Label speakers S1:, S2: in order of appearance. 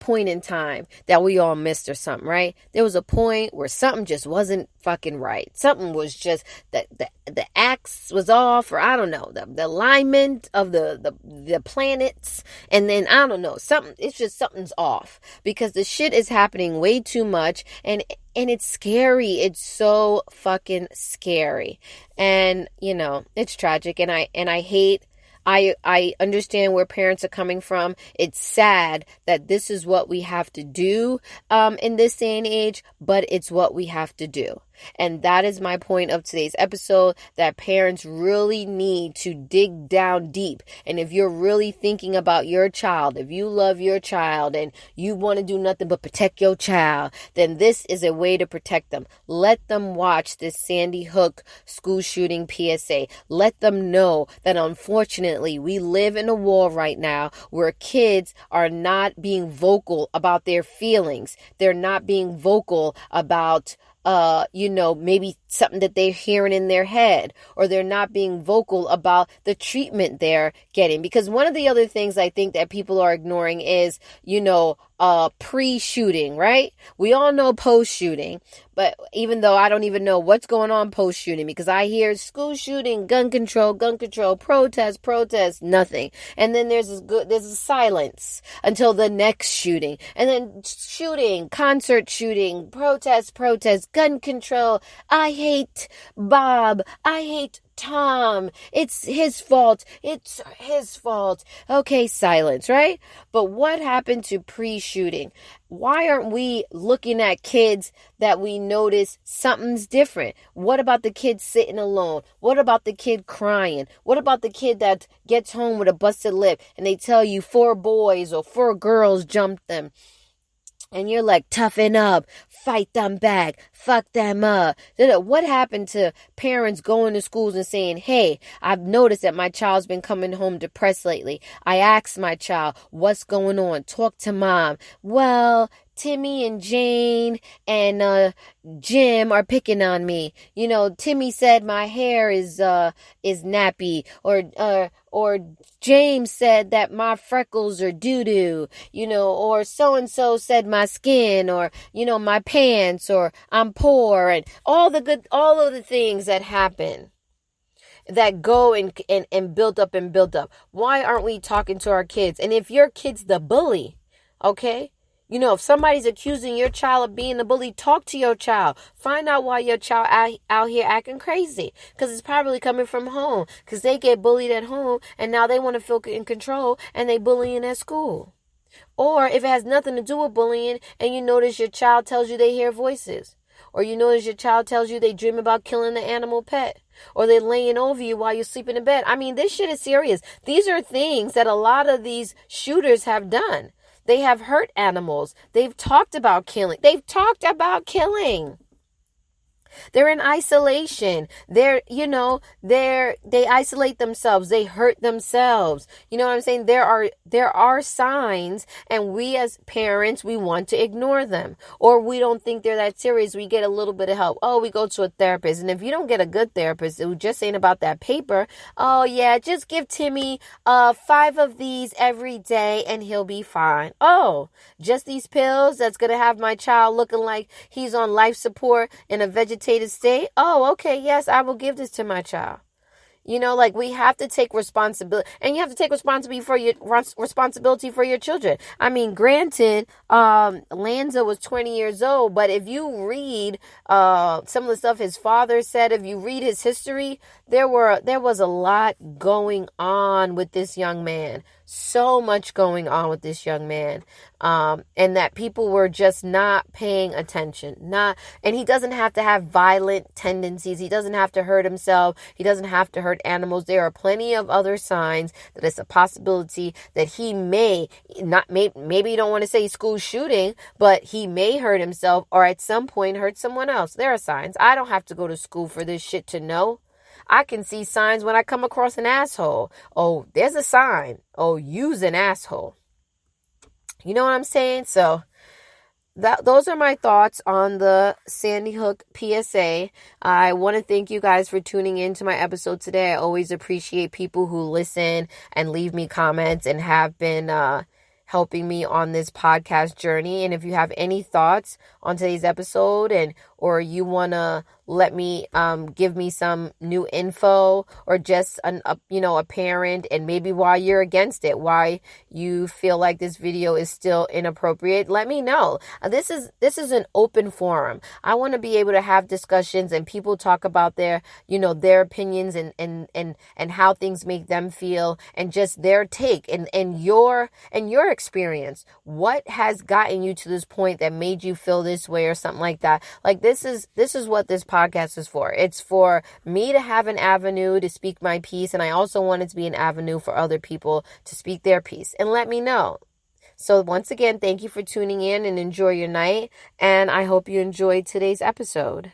S1: point in time that we all missed or something, right? There was a point where something just wasn't fucking right. Something was just the axe was off, or I don't know, the alignment of the planets, and then I don't know, something's off, because the shit is happening way too much, and it's scary. It's so fucking scary. And it's tragic, and I hate, I understand where parents are coming from. It's sad that this is what we have to do in this day and age, but it's what we have to do. And that is my point of today's episode, that parents really need to dig down deep. And if you're really thinking about your child, if you love your child and you want to do nothing but protect your child, then this is a way to protect them. Let them watch this Sandy Hook school shooting PSA. Let them know that unfortunately we live in a world right now where kids are not being vocal about their feelings. They're not being vocal about maybe something that they're hearing in their head, or they're not being vocal about the treatment they're getting. Because one of the other things I think that people are ignoring is, pre-shooting, right? We all know post-shooting, but even though I don't even know what's going on post-shooting, because I hear school shooting, gun control, protest, nothing. And then there's a silence until the next shooting, and then shooting, concert shooting, protest, gun control. I hate Bob. I hate Tom. It's his fault. Okay, silence, right? But what happened to pre-shooting? Why aren't we looking at kids that we notice something's different? What about the kid sitting alone? What about the kid crying? What about the kid that gets home with a busted lip and they tell you 4 boys or 4 girls jumped them? And you're like, toughen up, fight them back, fuck them up. What happened to parents going to schools and saying, hey, I've noticed that my child's been coming home depressed lately. I asked my child, what's going on? Talk to mom. Well, Timmy and Jane and Jim are picking on me. Timmy said my hair is nappy, or James said that my freckles are doo-doo, or so-and-so said my skin, or, my pants, or I'm poor, and all of the things that happen that go and build up. Why aren't we talking to our kids? And if your kid's the bully, okay? If somebody's accusing your child of being a bully, talk to your child. Find out why your child out here acting crazy. Because it's probably coming from home. Because they get bullied at home and now they want to feel in control and they bullying at school. Or if it has nothing to do with bullying and you notice your child tells you they hear voices. Or you notice your child tells you they dream about killing the animal pet. Or they're laying over you while you're sleeping in bed. I mean, this shit is serious. These are things that a lot of these shooters have done. They have hurt animals. They've talked about killing. They're in isolation. They isolate themselves. They hurt themselves. You know what I'm saying? There are signs, and we as parents, we want to ignore them, or we don't think they're that serious. We get a little bit of help. Oh, we go to a therapist. And if you don't get a good therapist who just ain't about that paper, oh yeah, just give Timmy 5 of these every day and he'll be fine. Oh, just these pills that's going to have my child looking like he's on life support in a vegetative state. Oh, okay, yes, I will give this to my child. We have to take responsibility, and you have to take responsibility for your children. I mean, granted, Lanza was 20 years old, but if you read some of the stuff his father said, if you read his history, there was a lot going on with this young man. So much going on with this young man, and that people were just not paying attention. And he doesn't have to have violent tendencies. He doesn't have to hurt himself. He doesn't have to hurt animals. There are plenty of other signs that it's a possibility that he maybe you don't want to say school shooting, but he may hurt himself or at some point hurt someone else. There are signs. I don't have to go to school for this shit to know. I can see signs when I come across an asshole. Oh, there's a sign. Oh, you's an asshole. You know what I'm saying? So those are my thoughts on the Sandy Hook PSA. I want to thank you guys for tuning in to my episode today. I always appreciate people who listen and leave me comments and have been helping me on this podcast journey. And if you have any thoughts on today's episode, or you want to let me give me some new info, or just a parent, and maybe why you're against it, why you feel like this video is still inappropriate, let me know. This is an open forum. I want to be able to have discussions and people talk about their opinions and how things make them feel, and just their take and your experience. What has gotten you to this point that made you feel this way, or something like that? Like, this is what this podcast is for. It's for me to have an avenue to speak my piece, and I also want it to be an avenue for other people to speak their piece. And let me know. So once again, thank you for tuning in, and enjoy your night. And I hope you enjoyed today's episode.